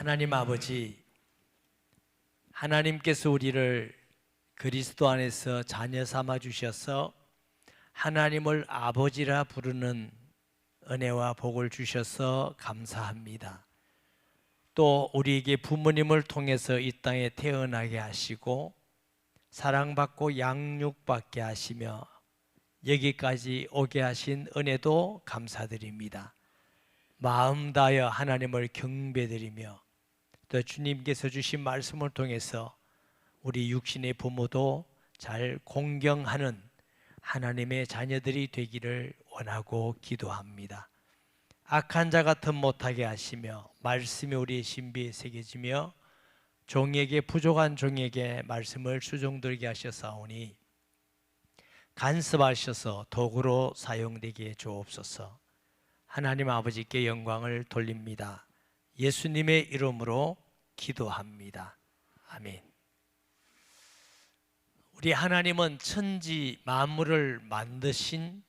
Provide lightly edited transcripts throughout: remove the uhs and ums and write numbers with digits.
하나님 아버지, 하나님께서 우리를 그리스도 안에서 자녀 삼아 주셔서 하나님을 아버지라 부르는 은혜와 복을 주셔서 감사합니다. 또 우리에게 부모님을 통해서 이 땅에 태어나게 하시고 사랑받고 양육받게 하시며 여기까지 오게 하신 은혜도 감사드립니다. 마음 다하여 하나님을 경배드리며 또 주님께서 주신 말씀을 통해서 우리 육신의 부모도 잘 공경하는 하나님의 자녀들이 되기를 원하고 기도합니다. 악한 자 같은 못하게 하시며 말씀이 우리의 신비에 새겨지며 종에게 부족한 종에게 말씀을 수종들게 하셨사오니 간섭하셔서 도구로 사용되게 주옵소서. 하나님 아버지께 영광을 돌립니다. 예수님의 이름으로 기도합니다. 아멘. 우리 하나님은 천지 만물을 만드신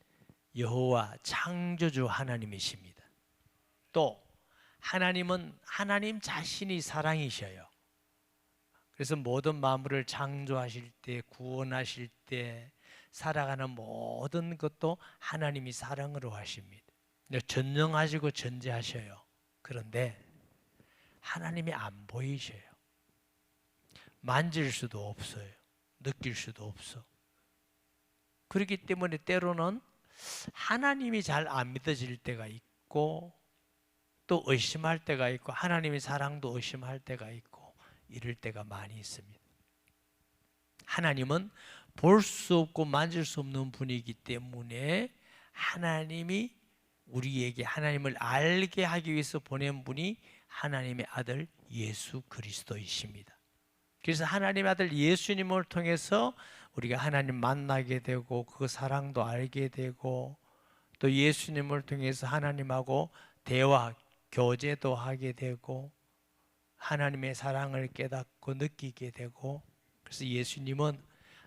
여호와 창조주 하나님이십니다. 또 하나님은 하나님 자신이 사랑이셔요. 그래서 모든 만물을 창조하실 때, 구원하실 때 살아가는 모든 것도 하나님이 사랑으로 하십니다. 전능하시고 전지하셔요. 그런데 하나님이 안 보이셔요. 만질 수도 없어요. 느낄 수도 없어. 그렇기 때문에 때로는 하나님이 잘 안 믿어질 때가 있고 또 의심할 때가 있고 하나님의 사랑도 의심할 때가 있고 이럴 때가 많이 있습니다. 하나님은 볼 수 없고 만질 수 없는 분이기 때문에 하나님이 우리에게 하나님을 알게 하기 위해서 보낸 분이 하나님의 아들 예수 그리스도이십니다. 그래서 하나님의 아들 예수님을 통해서 우리가 하나님 만나게 되고 그 사랑도 알게 되고 또 예수님을 통해서 하나님하고 대화, 교제도 하게 되고 하나님의 사랑을 깨닫고 느끼게 되고 그래서 예수님은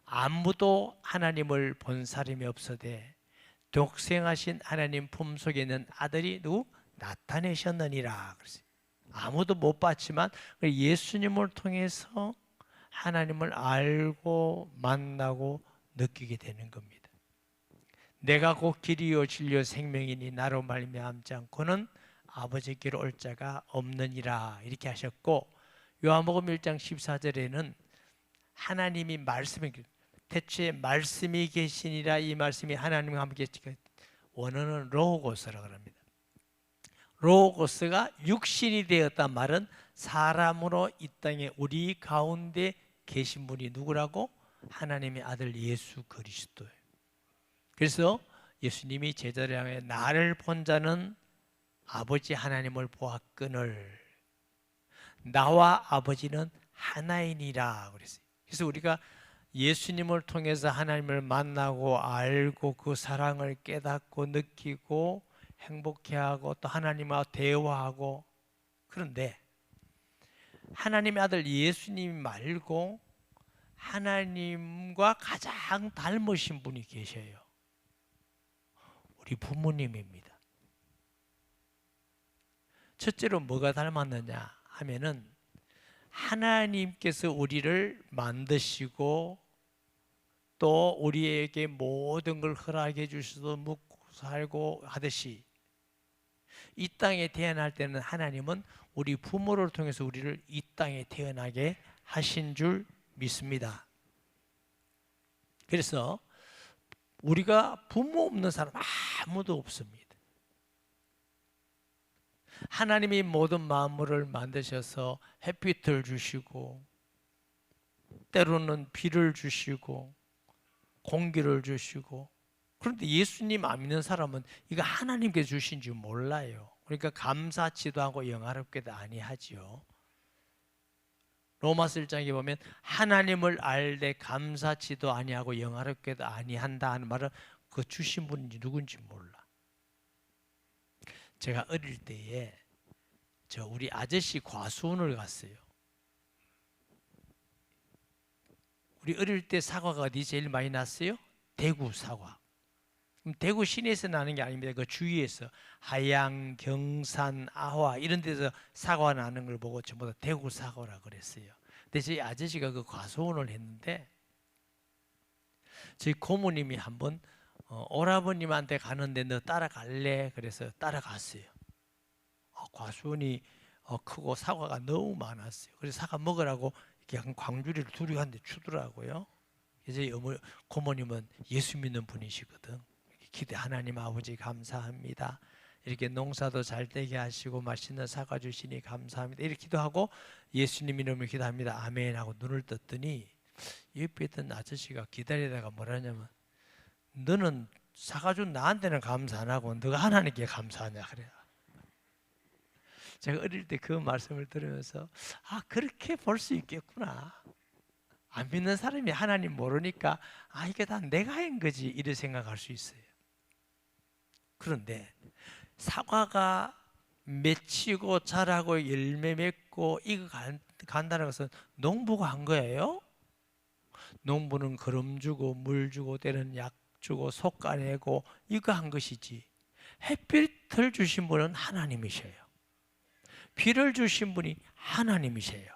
아무도 하나님을 본 사람이 없어되 독생하신 하나님 품속에 있는 아들이 누구? 나타내셨느니라. 그랬어요. 아무도 못 봤지만 예수님을 통해서 하나님을 알고 만나고 느끼게 되는 겁니다. 내가 곧 길이요 진리요 생명이니 나로 말미암지 않고는 아버지께로 올 자가 없느니라 이렇게 하셨고 요한복음 1장 14절에는 하나님이 말씀이 태초에 말씀이 계시니라 이 말씀이 하나님과 함께 원어는 로고스라고 합니다. 로고스가 육신이 되었단 말은 사람으로 이 땅에 우리 가운데 계신 분이 누구라고? 하나님의 아들 예수 그리스도예요. 그래서 예수님이 제자를 향해 나를 본 자는 아버지 하나님을 보았거늘 나와 아버지는 하나이니라 그랬어요. 그래서 우리가 예수님을 통해서 하나님을 만나고 알고 그 사랑을 깨닫고 느끼고 행복해하고 또 하나님과 대화하고 그런데 하나님의 아들 예수님 말고 하나님과 가장 닮으신 분이 계셔요. 우리 부모님입니다. 첫째로 뭐가 닮았느냐 하면은 하나님께서 우리를 만드시고 또 우리에게 모든 걸 허락해 주셔서 묵고 살고 하듯이 이 땅에 태어날 때는 하나님은 우리 부모를 통해서 우리를 이 땅에 태어나게 하신 줄 믿습니다. 그래서 우리가 부모 없는 사람 아무도 없습니다. 하나님이 모든 만물을 만드셔서 햇빛을 주시고 때로는 비를 주시고 공기를 주시고 그런데 예수님 안 믿는 사람은 이거 하나님께 주신 줄 몰라요. 그러니까 감사치도 하고 영화롭게도 아니하지요. 로마서 1장에 보면 하나님을 알되 감사치도 아니하고 영화롭게도 아니한다 하는 말은 그 주신 분인지 누군지 몰라. 제가 어릴 때에 우리 아저씨 과수원을 갔어요. 우리 어릴 때 사과가 어디 제일 많이 났어요? 대구 사과. 대구 시내에서 나는 게 아닙니다. 그 주위에서 하양, 경산, 아화 이런 데서 사과가 나는 걸 보고 전부 다 대구 사과라 그랬어요. 근데 저희 아저씨가 그 과수원을 했는데 저희 고모님이 한번 오라버님한테 가는데 너 따라갈래? 그래서 따라갔어요. 과수원이 크고 사과가 너무 많았어요. 그래서 사과 먹으라고 이렇게 약간 광주리를 둘이 한데 주더라고요. 저희 고모님은 예수 믿는 분이시거든. 기대 하나님 아버지 감사합니다. 이렇게 농사도 잘 되게 하시고 맛있는 사과 주시니 감사합니다. 이렇게 기도하고 예수님 이름으로 기도합니다. 아멘 하고 눈을 떴더니 옆에 있던 아저씨가 기다리다가 뭐라냐면 너는 사과 준 나한테는 감사 안 하고 너가 하나님께 감사하냐 그래요. 제가 어릴 때 그 말씀을 들으면서 그렇게 볼 수 있겠구나. 안 믿는 사람이 하나님 모르니까 이게 다 내가 한 거지 이렇게 생각할 수 있어요. 그런데 사과가 맺히고 자라고 열매 맺고 이거 간다는 것은 농부가 한 거예요. 농부는 거름 주고 물 주고 때는 약 주고 솎아내고 이거 한 것이지. 햇빛을 주신 분은 하나님이셔요. 비를 주신 분이 하나님이세요.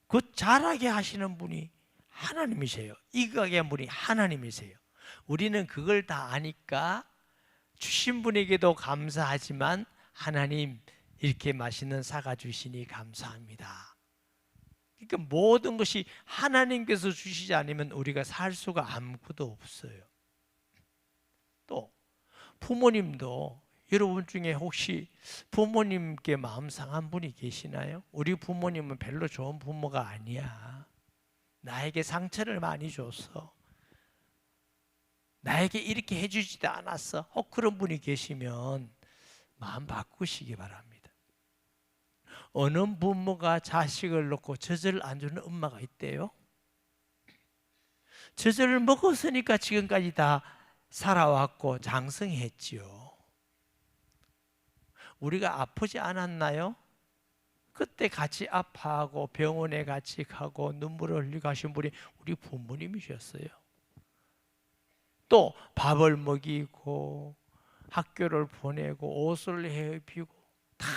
그 자라게 하시는 분이 하나님이세요. 익어가게 한 분이 하나님이세요. 우리는 그걸 다 아니까 주신 분에게도 감사하지만 하나님 이렇게 맛있는 사과 주시니 감사합니다. 그러니까 모든 것이 하나님께서 주시지 않으면 우리가 살 수가 아무것도 없어요. 또 부모님도 여러분 중에 혹시 부모님께 마음 상한 분이 계시나요? 우리 부모님은 별로 좋은 부모가 아니야. 나에게 상처를 많이 줬어. 나에게 이렇게 해주지도 않았어. 그런 분이 계시면 마음 바꾸시기 바랍니다. 어느 부모가 자식을 놓고 젖을 안 주는 엄마가 있대요. 젖을 먹었으니까 지금까지 다 살아왔고 장성했지요. 우리가 아프지 않았나요? 그때 같이 아파하고 병원에 같이 가고 눈물을 흘리고 하신 분이 우리 부모님이셨어요. 또 밥을 먹이고 학교를 보내고 옷을 해입히고 다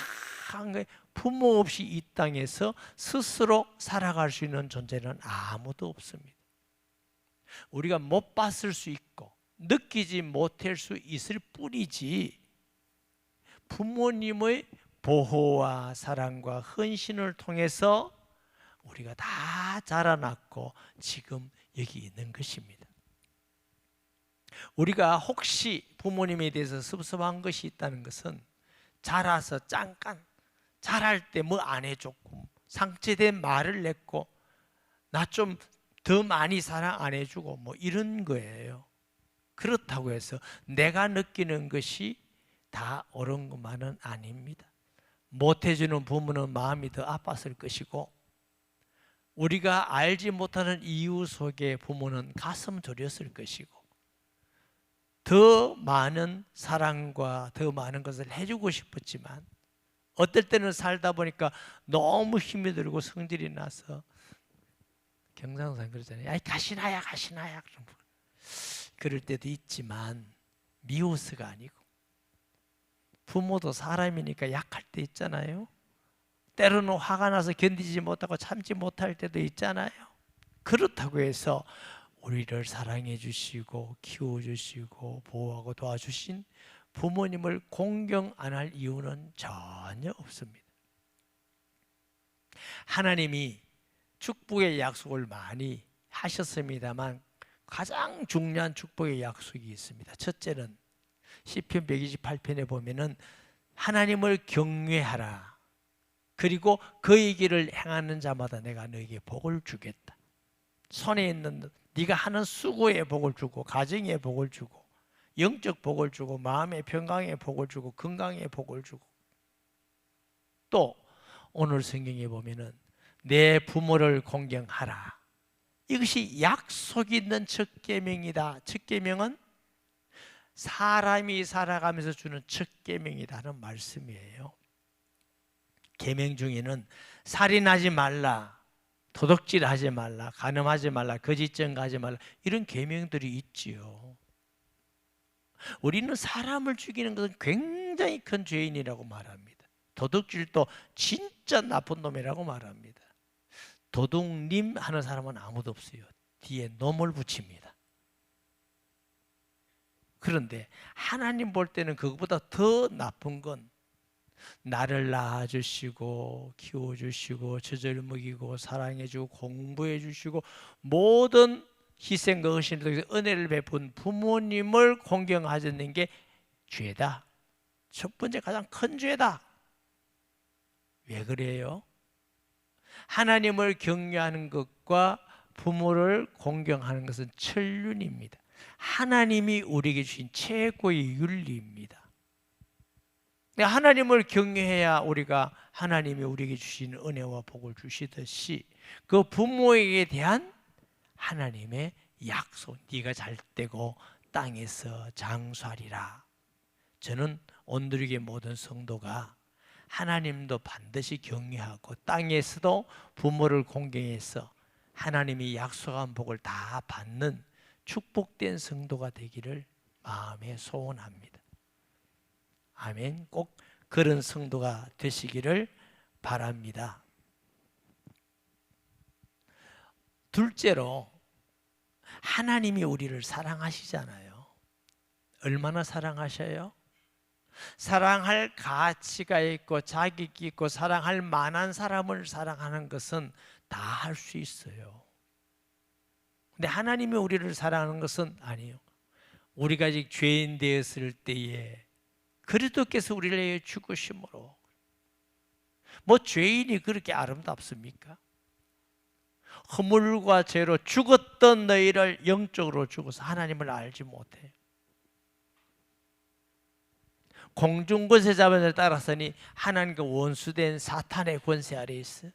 한 거예요. 부모 없이 이 땅에서 스스로 살아갈 수 있는 존재는 아무도 없습니다. 우리가 못 봤을 수 있고 느끼지 못할 수 있을 뿐이지 부모님의 보호와 사랑과 헌신을 통해서 우리가 다 자라났고 지금 여기 있는 것입니다. 우리가 혹시 부모님에 대해서 섭섭한 것이 있다는 것은 자라서 잠깐 자랄 때 뭐 안 해줬고 상처된 말을 냈고 나 좀 더 많이 사랑 안 해주고 뭐 이런 거예요. 그렇다고 해서 내가 느끼는 것이 다 옳은 것만은 아닙니다. 못해주는 부모는 마음이 더 아팠을 것이고 우리가 알지 못하는 이유 속에 부모는 가슴 졸였을 것이고 더 많은 사랑과 더 많은 것을 해주고 싶었지만 어떨 때는 살다 보니까 너무 힘이 들고 성질이 나서 경상도사님 그러잖아요. 가시나야 가시나야 그럴 때도 있지만 미워서가 아니고 부모도 사람이니까 약할 때 있잖아요. 때로는 화가 나서 견디지 못하고 참지 못할 때도 있잖아요. 그렇다고 해서 우리를 사랑해 주시고 키워 주시고 보호하고 도와주신 부모님을 공경 안 할 이유는 전혀 없습니다. 하나님이 축복의 약속을 많이 하셨습니다만 가장 중요한 축복의 약속이 있습니다. 첫째는 시편 128편에 보면은 하나님을 경외하라. 그리고 그의 길을 행하는 자마다 내가 너에게 복을 주겠다. 손에 있는 네가 하는 수고에 복을 주고 가정에 복을 주고 영적 복을 주고 마음의 평강에 복을 주고 건강에 복을 주고 또 오늘 성경에 보면은 내 부모를 공경하라. 이것이 약속 있는 첫 계명이다. 첫 계명은 사람이 살아가면서 주는 첫 계명이라는 말씀이에요. 계명 중에는 살인하지 말라, 도둑질하지 말라, 간음하지 말라, 거짓 증거하지 말라 이런 계명들이 있지요. 우리는 사람을 죽이는 것은 굉장히 큰 죄인이라고 말합니다. 도둑질도 진짜 나쁜 놈이라고 말합니다. 도둑님 하는 사람은 아무도 없어요. 뒤에 놈을 붙입니다. 그런데 하나님 볼 때는 그것보다 더 나쁜 건 나를 낳아주시고 키워주시고 젖을 먹이고 사랑해주고 공부해주시고 모든 희생과 헌신을 통해서 은혜를 베푼 부모님을 공경하는 게 죄다. 첫 번째 가장 큰 죄다. 왜 그래요? 하나님을 경외하는 것과 부모를 공경하는 것은 천륜입니다. 하나님이 우리에게 주신 최고의 윤리입니다. 하나님을 경외해야 우리가 하나님이 우리에게 주신 은혜와 복을 주시듯이 그 부모에게 대한 하나님의 약속, 네가 잘 되고 땅에서 장수하리라. 저는 온누리교회 모든 성도가 하나님도 반드시 경외하고 땅에서도 부모를 공경해서 하나님이 약속한 복을 다 받는 축복된 성도가 되기를 마음에 소원합니다. 아멘. 꼭 그런 성도가 되시기를 바랍니다. 둘째로 하나님이 우리를 사랑하시잖아요. 얼마나 사랑하셔요? 사랑할 가치가 있고 자격이 있고 사랑할 만한 사람을 사랑하는 것은 다 할 수 있어요. 근데 하나님이 우리를 사랑하는 것은 아니에요. 우리가 아직 죄인 되었을 때에 그리스도께서 우리를 위해 죽으심으로, 뭐 죄인이 그렇게 아름답습니까? 허물과 죄로 죽었던 너희를 영적으로 죽어서 하나님을 알지 못해. 공중권세 잡은 자를 따라서니 하나님과 원수된 사탄의 권세 아래 있어.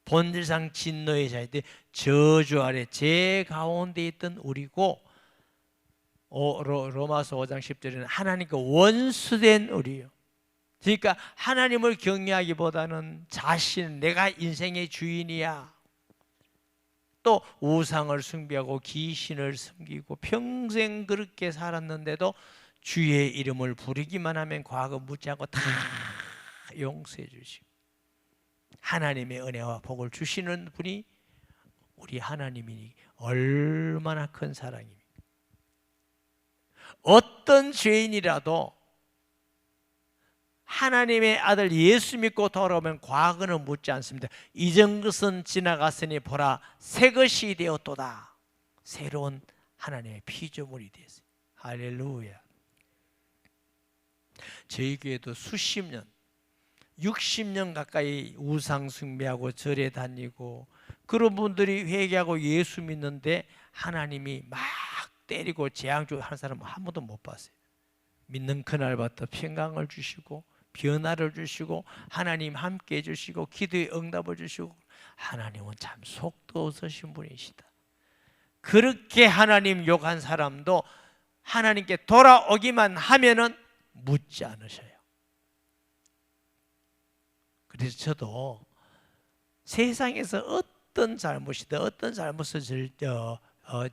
본질상 진노의 자인데 저주 아래 제 가운데 있던 우리고, 로마서 5장 10절에는 하나님과 원수된 우리요. 그러니까 하나님을 경외하기보다는 자신, 내가 인생의 주인이야. 또 우상을 숭배하고 귀신을 섬기고 평생 그렇게 살았는데도 주의 이름을 부르기만 하면 과거 묻지 않고 다 용서해 주시고 하나님의 은혜와 복을 주시는 분이 우리 하나님이니 얼마나 큰 사랑입니까? 어떤 죄인이라도 하나님의 아들 예수 믿고 돌아오면 과거는 묻지 않습니다. 이전 것은 지나갔으니 보라 새 것이 되었도다. 새로운 하나님의 피조물이 되었어요. 할렐루야. 저희 교회도 수십 년, 60년 가까이 우상 숭배하고 절에 다니고 그런 분들이 회개하고 예수 믿는데 하나님이 막 때리고 재앙 주고 하는 사람은 한 번도 못 봤어요. 믿는 그날부터 평강을 주시고 변화를 주시고 하나님 함께 해주시고 기도의 응답을 주시고 하나님은 참 속도 없으신 분이시다. 그렇게 하나님 욕한 사람도 하나님께 돌아오기만 하면은 묻지 않으셔요. 그래서 저도 세상에서 어떤 잘못이든 어떤 잘못을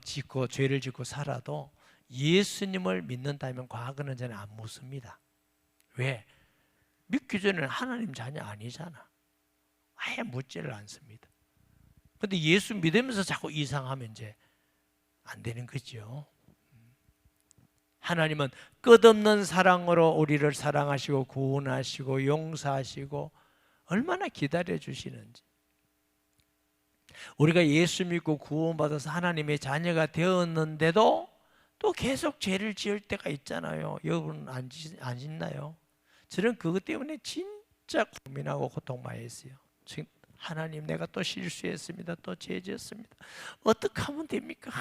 짓고 죄를 짓고 살아도 예수님을 믿는다면 과거는 저는 안 묻습니다. 왜? 믿기 전에는 하나님 자녀 아니잖아. 아예 묻지를 않습니다. 그런데 예수 믿으면서 자꾸 이상하면 이제 안 되는 거죠. 하나님은 끝없는 사랑으로 우리를 사랑하시고 구원하시고 용서하시고 얼마나 기다려 주시는지. 우리가 예수 믿고 구원받아서 하나님의 자녀가 되었는데도 또 계속 죄를 지을 때가 있잖아요. 여러분 안 짓나요? 저는 그것 때문에 진짜 고민하고 고통 많이 했어요. 하나님, 내가 또 실수했습니다. 또 죄 지었습니다. 어떻게 하면 됩니까?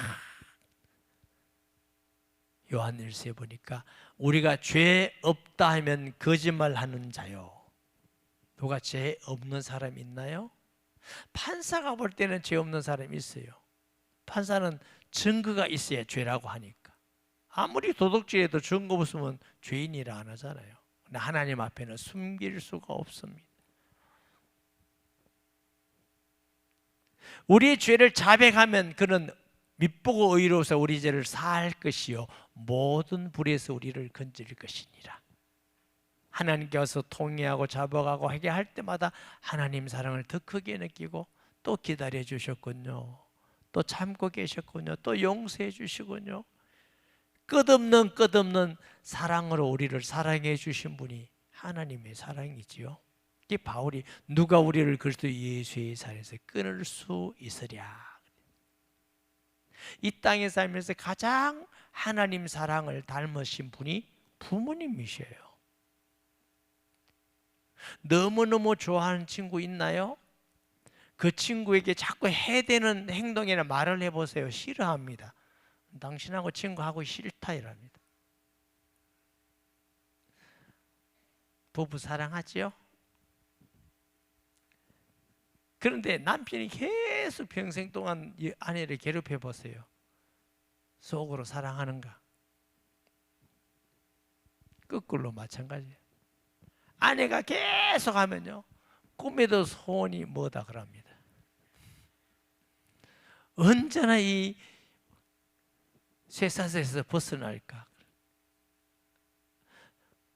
요한일서에 보니까 우리가 죄 없다 하면 거짓말하는 자요. 누가 죄 없는 사람 있나요? 판사가 볼 때는 죄 없는 사람이 있어요. 판사는 증거가 있어야 죄라고 하니까. 아무리 도둑질해도 증거 없으면 죄인이라 안 하잖아요. 근데 하나님 앞에는 숨길 수가 없습니다. 우리의 죄를 자백하면 그는 믿보고 의로워서 우리 죄를 사할 것이요 모든 불에서 우리를 건질 것이니라. 하나님께 와서 통회하고 잡아가고 하게 할 때마다 하나님 사랑을 더 크게 느끼고 또 기다려 주셨군요. 또 참고 계셨군요. 또 용서해 주시군요. 끝없는 사랑으로 우리를 사랑해 주신 분이 하나님의 사랑이지요. 이 바울이 누가 우리를 그리스도 예수의 살에서 끊을 수 있으랴. 이 땅에 살면서 가장 하나님 사랑을 닮으신 분이 부모님이셔요. 너무너무 좋아하는 친구 있나요? 그 친구에게 자꾸 해대는 행동이나 말을 해보세요. 싫어합니다. 당신하고 친구하고 싫다 이랍니다. 부부 사랑하지요? 그런데 남편이 계속 평생 동안 아내를 괴롭혀 보세요. 속으로 사랑하는가? 거꾸로 마찬가지예요. 아내가 계속 하면요, 꿈에도 소원이 뭐다 그럽니다. 언제나 이 쇠사슬에서 벗어날까?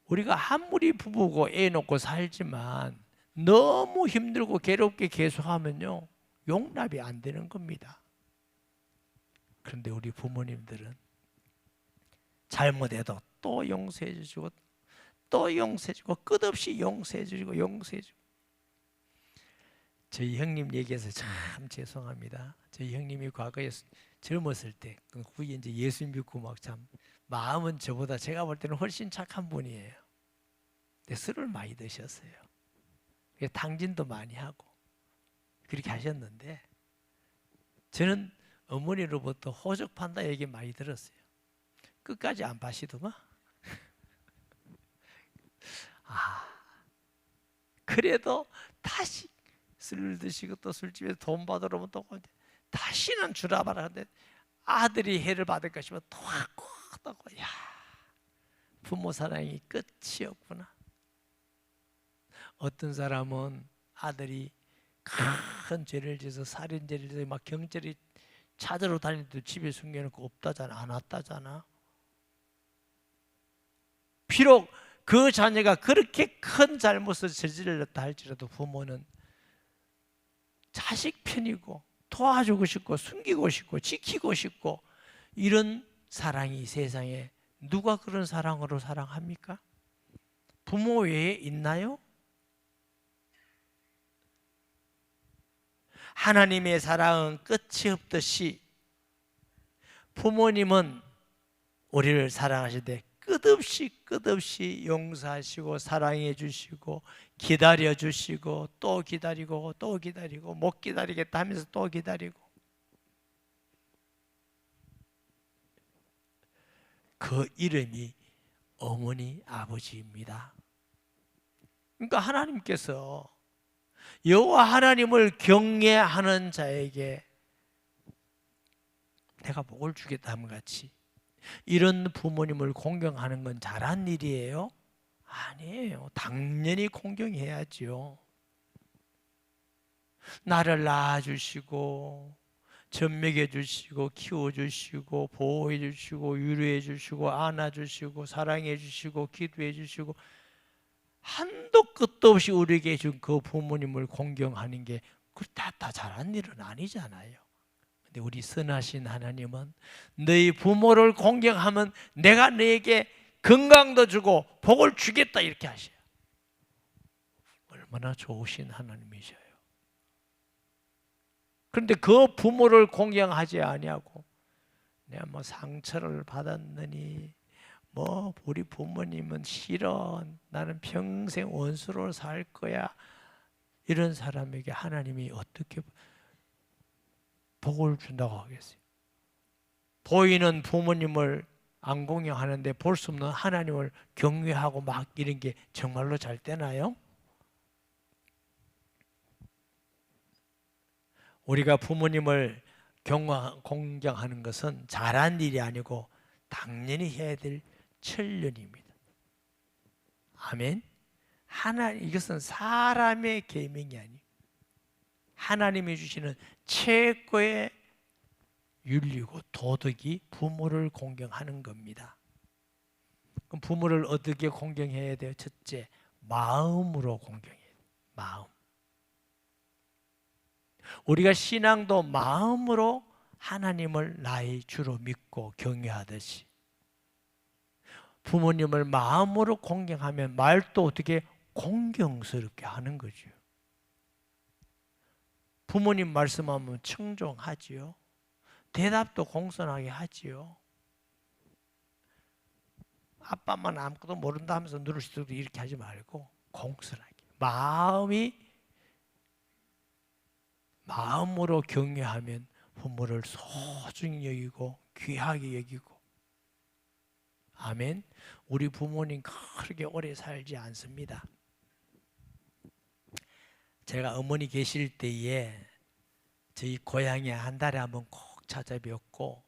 우리가 아무리 부부고 애 놓고 살지만 너무 힘들고 괴롭게 계속하면요, 용납이 안 되는 겁니다. 그런데 우리 부모님들은 잘못해도 또 용서해 주시고 또 용서해 주고 끝없이 용서해 주시고 용서해 주고. 저희 형님 얘기해서 참 죄송합니다. 저희 형님이 과거에 젊었을 때 후에 이제 예수 믿고 막 참 마음은 저보다 제가 볼 때는 훨씬 착한 분이에요. 근데 술을 많이 드셨어요. 탕진도 많이 하고 그렇게 하셨는데 저는 어머니로부터 호적 판다 얘기 많이 들었어요. 끝까지 안 파시더만. 그래도 다시 술 드시고 또 술집에서 돈 받으러 오면 또 다시는 주라 말하는데 아들이 해를 받을 것이면 또 야, 부모 사랑이 끝이 없구나. 어떤 사람은 아들이 큰 죄를 지어서 살인죄를 지어서 막 경찰이 찾으러 다니는데 집에 숨겨놓고 없다잖아, 안 왔다잖아. 비록 그 자녀가 그렇게 큰 잘못을 저질렀다 할지라도 부모는 자식 편이고 도와주고 싶고 숨기고 싶고 지키고 싶고, 이런 사랑이 세상에 누가 그런 사랑으로 사랑합니까? 부모 외에 있나요? 하나님의 사랑은 끝이 없듯이 부모님은 우리를 사랑하실 때 끝없이 용서하시고 사랑해 주시고 기다려 주시고 또 기다리고 또 기다리고 못 기다리겠다 하면서 또 기다리고, 그 이름이 어머니 아버지입니다. 그러니까 하나님께서 여호와 하나님을 경외하는 자에게 내가 복을 주겠다 함 같이 이런 부모님을 공경하는 건 잘한 일이에요? 아니에요. 당연히 공경해야지요. 나를 낳아주시고 젖먹여 주시고 키워주시고 보호해 주시고 위로해 주시고 안아주시고 사랑해 주시고 기도해 주시고 한도 끝도 없이 우리에게 준 그 부모님을 공경하는 게 다 잘한 일은 아니잖아요. 근데 우리 선하신 하나님은 너희 부모를 공경하면 내가 너에게 건강도 주고 복을 주겠다 이렇게 하셔요. 얼마나 좋으신 하나님이셔요. 그런데 그 부모를 공경하지 아니하고 내가 뭐 상처를 받았느니 뭐 우리 부모님은 싫어, 나는 평생 원수로 살 거야, 이런 사람에게 하나님이 어떻게 복을 준다고 하겠어요? 보이는 부모님을 안 공경하는데 볼 수 없는 하나님을 경외하고 막 이런 게 정말로 잘 되나요? 우리가 부모님을 공경하는 것은 잘한 일이 아니고 당연히 해야 될 천륜입니다. 아멘. 이것은 사람의 계명이 아니에요. 하나님이 주시는 최고의 윤리고 도덕이 부모를 공경하는 겁니다. 그럼 부모를 어떻게 공경해야 돼요? 첫째, 마음으로 공경해야 돼요. 마음. 우리가 신앙도 마음으로 하나님을 나의 주로 믿고 경외하듯이 부모님을 마음으로 공경하면 말도 어떻게 공경스럽게 하는 거죠. 부모님 말씀하면 청종하지요. 대답도 공손하게 하지요. 아빠만 아무것도 모른다 하면서 누를 수도 이렇게 하지 말고 공손하게. 마음으로 경외하면 부모를 소중히 여기고 귀하게 여기고. 아멘. 우리 부모님 그렇게 오래 살지 않습니다. 제가 어머니 계실 때에 저희 고향에 한 달에 한번 꼭 찾아뵙고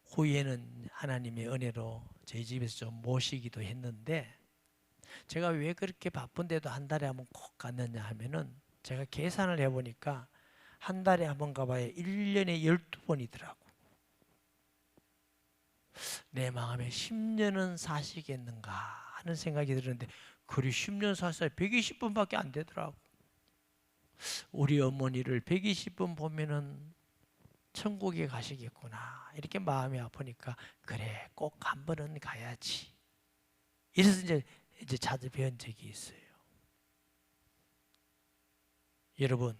후에는 하나님의 은혜로 저희 집에서 좀 모시기도 했는데, 제가 왜 그렇게 바쁜데도 한 달에 한번 꼭 갔느냐 하면은 제가 계산을 해보니까 한 달에 한번 가봐야 1년에 12번이더라고. 내 마음에 10년은 사시겠는가 하는 생각이 들었는데 그리 10년 사셔야 120번밖에 안 되더라고. 우리 어머니를 120번 보면은 천국에 가시겠구나 이렇게 마음이 아프니까 그래 꼭 한 번은 가야지. 이래서 이제 찾아뵌 적이 있어요. 여러분,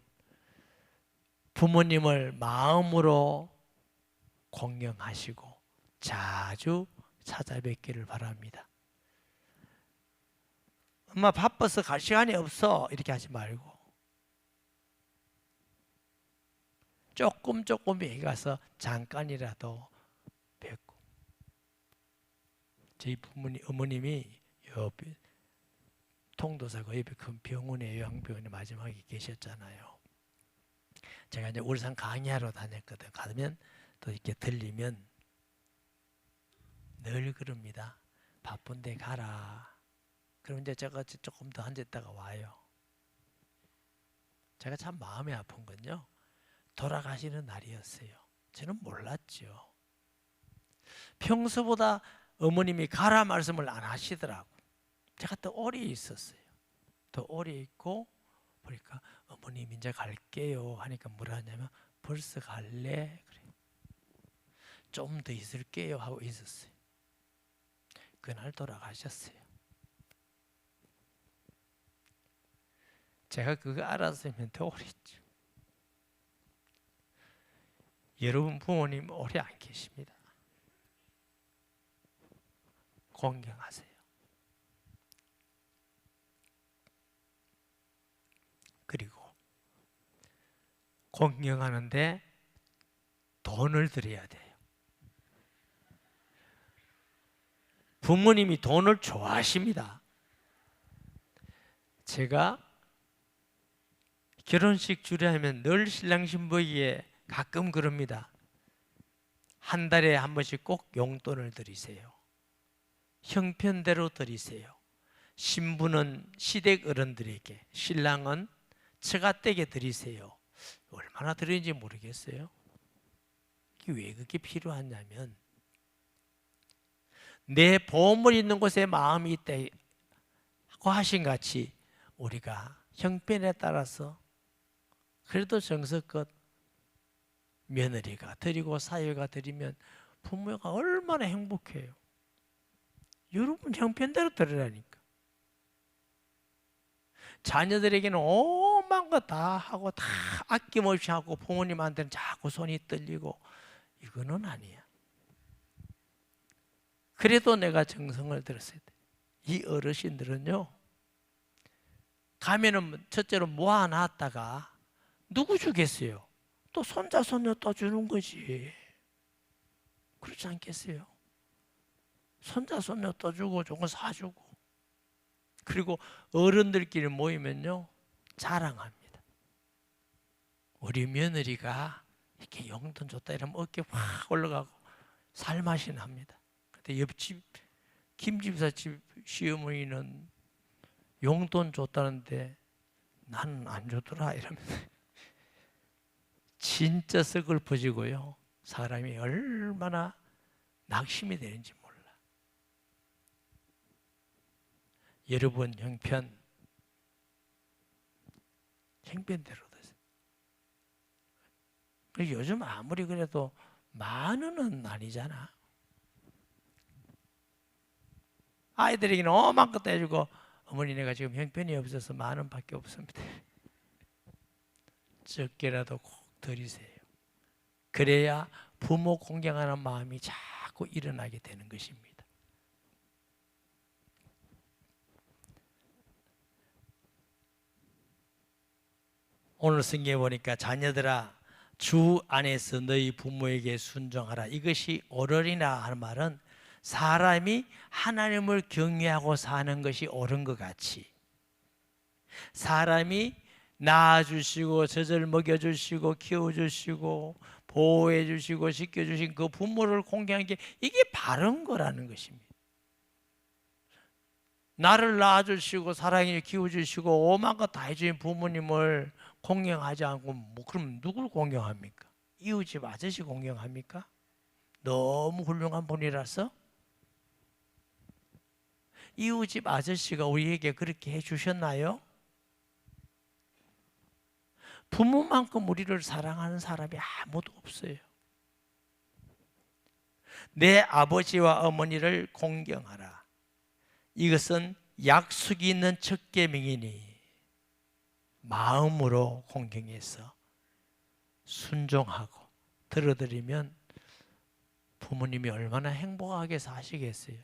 부모님을 마음으로 공경하시고 자주 찾아뵙기를 바랍니다. 엄마 바빠서 갈 시간이 없어 이렇게 하지 말고 조금 여기 가서 잠깐이라도 뵙고. 저희 어머님이 옆에 통도사 그 옆에 큰 병원에 요양병원에 마지막에 계셨잖아요. 제가 이제 울산 강의하러 다녔거든. 가면 또 이렇게 들리면 늘 그럽니다. 바쁜데 가라. 그럼 이제 제가 조금 더 앉았다가 와요. 제가 참 마음이 아픈 건요, 돌아가시는 날이었어요. 저는 몰랐죠. 평소보다 어머님이 가라 말씀을 안 하시더라고. 제가 더 오래 있었어요. 더 오래 있고 보니까 어머님 이제 갈게요 하니까 뭐라 하냐면 벌써 갈래? 그래. 좀 더 있을게요 하고 있었어요. 그날 돌아가셨어요. 제가 그거 알았으면 더 오래 있죠. 여러분 부모님 오래 안 계십니다. 공경하세요. 그리고 공경하는데 돈을 들여야 돼요. 부모님이 돈을 좋아하십니다. 제가 결혼식 주례하면 늘 신랑 신부에게 가끔 그럽니다. 한 달에 한 번씩 꼭 용돈을 드리세요. 형편대로 드리세요. 신부는 시댁 어른들에게, 신랑은 처가댁에 드리세요. 얼마나 드리는지 모르겠어요. 왜 그게 필요하냐면 내 보물 있는 곳에 마음이 있다고 하신 같이 우리가 형편에 따라서 그래도 정성껏 며느리가 드리고 사위가 드리면 부모가 얼마나 행복해요. 여러분 형편대로 드리라니까. 자녀들에게는 오만 거 다 하고 다 아낌없이 하고 부모님한테는 자꾸 손이 떨리고 이거는 아니야. 그래도 내가 정성을 들었어야 돼. 이 어르신들은요, 가면은 첫째로 모아놨다가 누구 주겠어요? 또 손자 손녀 또 주는 거지. 그렇지 않겠어요? 손자 손녀 또 주고 조금 사주고. 그리고 어른들끼리 모이면요 자랑합니다. 우리 며느리가 이렇게 용돈 줬다 이러면 어깨 확 올라가고 살맛이 납니다. 근데 옆집 김집사 집 시어머니는 용돈 줬다는데 나는 안 주더라 이러면서 진짜 서글퍼지고요 사람이 얼마나 낙심이 되는지 몰라. 여러분 형편대로 되세요. 요즘 아무리 그래도 10,000원은 아니잖아. 아이들에게는 오만 것도 해주고, 어머니 내가 지금 형편이 없어서 10,000원밖에 없습니다. 적게라도 꼭 드리세요. 그래야 부모 공경하는 마음이 자꾸 일어나게 되는 것입니다. 오늘 성경에 보니까 자녀들아 주 안에서 너희 부모에게 순종하라. 이것이 옳으리라 하는 말은 사람이 하나님을 경외하고 사는 것이 옳은 것 같이 사람이 낳아주시고 젖을 먹여주시고 키워주시고 보호해주시고 지켜주신 그 부모를 공경하는 게 이게 바른 거라는 것입니다. 나를 낳아주시고 사랑해 키워주시고 오만 것 다 해주신 부모님을 공경하지 않고 그럼 누굴 공경합니까? 이웃집 아저씨 공경합니까? 너무 훌륭한 분이라서? 이웃집 아저씨가 우리에게 그렇게 해주셨나요? 부모만큼 우리를 사랑하는 사람이 아무도 없어요. 내 아버지와 어머니를 공경하라. 이것은 약속이 있는 첫 계명이니 마음으로 공경해서 순종하고 들어드리면 부모님이 얼마나 행복하게 사시겠어요.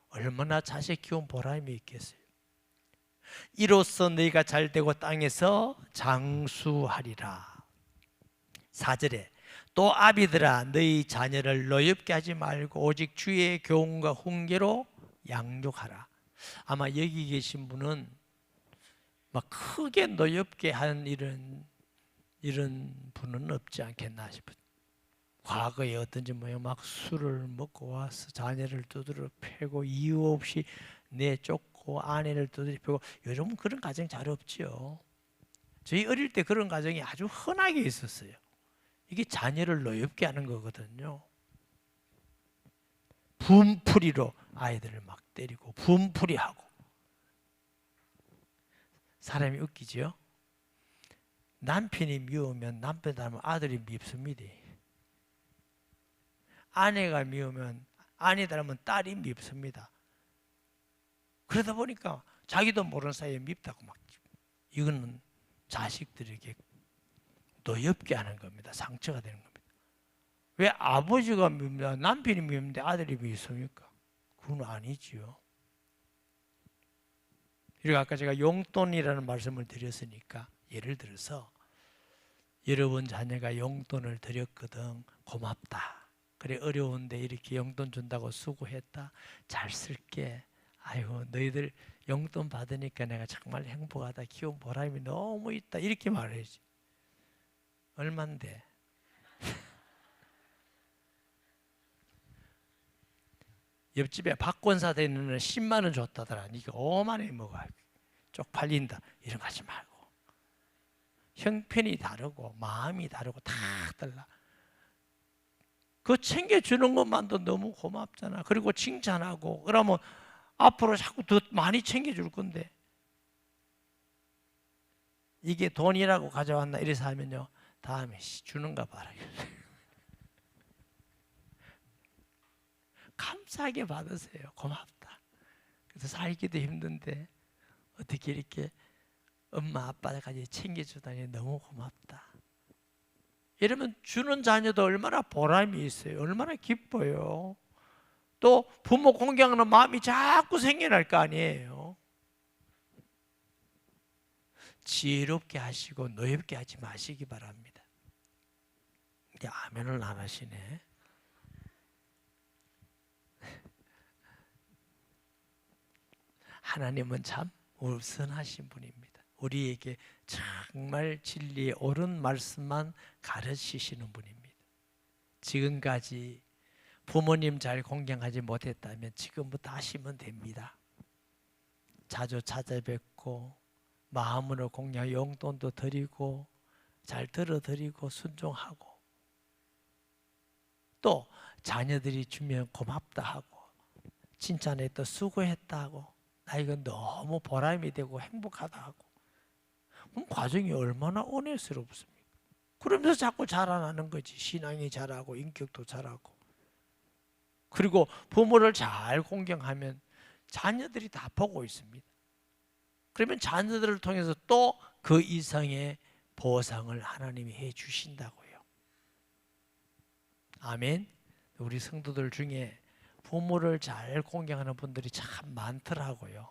얼마나 자식 키운 보람이 있겠어요. 이로써 너희가 잘되고 땅에서 장수하리라. 4절에 또 아비들아 너희 자녀를 노엽게 하지 말고 오직 주의 교훈과 훈계로 양육하라. 아마 여기 계신 분은 막 크게 노엽게 하는 이런 분은 없지 않겠나 싶어요. 과거에 어떤지 뭐예요? 막 술을 먹고 와서 자녀를 두드려 패고 이유 없이 내쫓고 아내를 두드려 패고 요즘은 그런 가정 잘 없죠. 저희 어릴 때 그런 가정이 아주 흔하게 있었어요. 이게 자녀를 노엽게 하는 거거든요. 분풀이로 아이들을 막 때리고 분풀이하고. 사람이 웃기죠. 남편이 미우면 남편 닮은 아들이 밉습니다. 아내가 미우면 아내 닮은 딸이 밉습니다. 그러다 보니까 자기도 모르는 사이에 밉다고 막. 이거는 자식들에게 노엽게 하는 겁니다. 상처가 되는 겁니다. 왜 아버지가 밉니다. 남편이 밉는데 아들이 밉습니까? 그건 아니지요. 그리고 아까 제가 용돈이라는 말씀을 드렸으니까 예를 들어서 여러분 자녀가 용돈을 드렸거든. 고맙다. 그래 어려운데 이렇게 용돈 준다고 수고했다. 잘 쓸게. 아이고 너희들 용돈 받으니까 내가 정말 행복하다. 키운 보람이 너무 있다. 이렇게 말해야지. 얼만데? 옆집에 박권사 되는 10만 원 줬다더라. 니가 5만 원에 먹어. 쪽팔린다. 이런 거 하지 말고. 형편이 다르고 마음이 다르고 다 달라. 그거 챙겨주는 것만도 너무 고맙잖아. 그리고 칭찬하고 그러면 앞으로 자꾸 더 많이 챙겨줄 건데 이게 돈이라고 가져왔나 이래서 하면요. 다음에 주는가 봐라. 감사하게 받으세요. 고맙다. 그래서 살기도 힘든데 어떻게 이렇게 엄마 아빠까지 챙겨주다니 너무 고맙다. 이러면 주는 자녀도 얼마나 보람이 있어요. 얼마나 기뻐요. 또 부모 공경하는 마음이 자꾸 생겨날 거 아니에요. 지혜롭게 하시고 노엽게 하지 마시기 바랍니다. 이제 아멘을 안 하시네. 하나님은 참 우선하신 분입니다. 우리에게 정말 진리의 옳은 말씀만 가르치시는 분입니다. 지금까지 부모님 잘 공경하지 못했다면 지금부터 하시면 됩니다. 자주 찾아뵙고 마음으로 공경 용돈도 드리고 잘 들어드리고 순종하고 또 자녀들이 주면 고맙다 하고 칭찬해 또 수고했다 하고 나 이거 너무 보람이 되고 행복하다 하고 그럼 과정이 얼마나 은혜스럽습니까? 그러면서 자꾸 자라나는 거지. 신앙이 자라고 인격도 자라고. 그리고 부모를 잘 공경하면 자녀들이 다 보고 있습니다. 그러면 자녀들을 통해서 또 그 이상의 보상을 하나님이 해 주신다고요. 아멘. 우리 성도들 중에 부모를 잘 공경하는 분들이 참 많더라고요.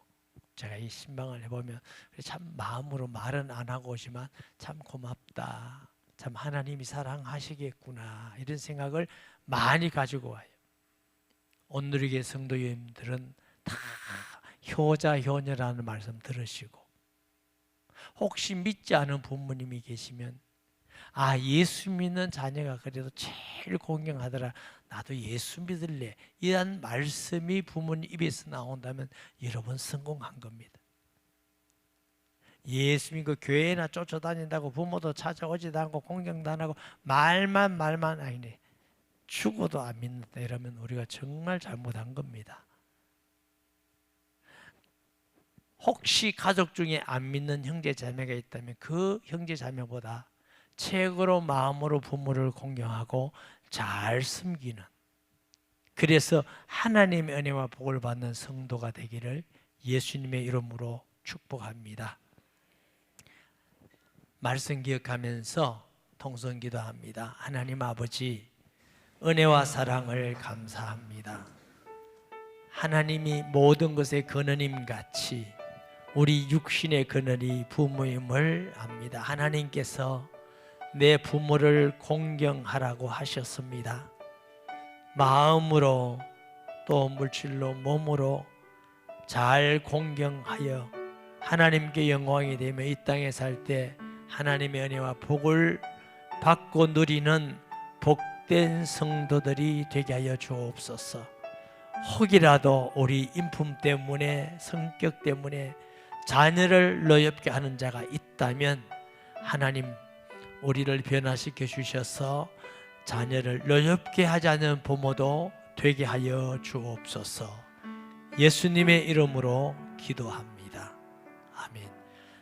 제가 이 신방을 해보면 참 마음으로 말은 안 하고 오지만 참 고맙다. 참 하나님이 사랑하시겠구나. 이런 생각을 많이 가지고 와요. 온누리교회 성도님들은 다 효자 효녀라는 말씀 들으시고 혹시 믿지 않은 부모님이 계시면 아 예수 믿는 자녀가 그래도 제일 공경하더라. 나도 예수 믿을래. 이런 말씀이 부모님 입에서 나온다면 여러분 성공한 겁니다. 예수 믿고 교회나 쫓아다닌다고 부모도 찾아오지도 않고 공경도 안 하고 말만 아니네. 죽어도 안 믿는다 이러면 우리가 정말 잘못한 겁니다. 혹시 가족 중에 안 믿는 형제 자매가 있다면 그 형제 자매보다 최고로 마음으로 부모를 공경하고 잘 섬기는, 그래서 하나님의 은혜와 복을 받는 성도가 되기를 예수님의 이름으로 축복합니다. 말씀 기억하면서 통성 기도합니다. 하나님 아버지, 은혜와 사랑을 감사합니다. 하나님이 모든 것의 근원임 같이 우리 육신의 근원이 부모임을 압니다. 하나님께서 내 부모를 공경하라고 하셨습니다. 마음으로 또 물질로 몸으로 잘 공경하여 하나님께 영광이 되며 이 땅에 살 때 하나님의 은혜와 복을 받고 누리는 복된 성도들이 되게 하여 주옵소서. 혹이라도 우리 인품 때문에 성격 때문에 자녀를 노엽게 하는 자가 있다면 하나님 우리를 변화시켜 주셔서 자녀를 노엽게 하지 않는 부모도 되게 하여 주옵소서. 예수님의 이름으로 기도합니다.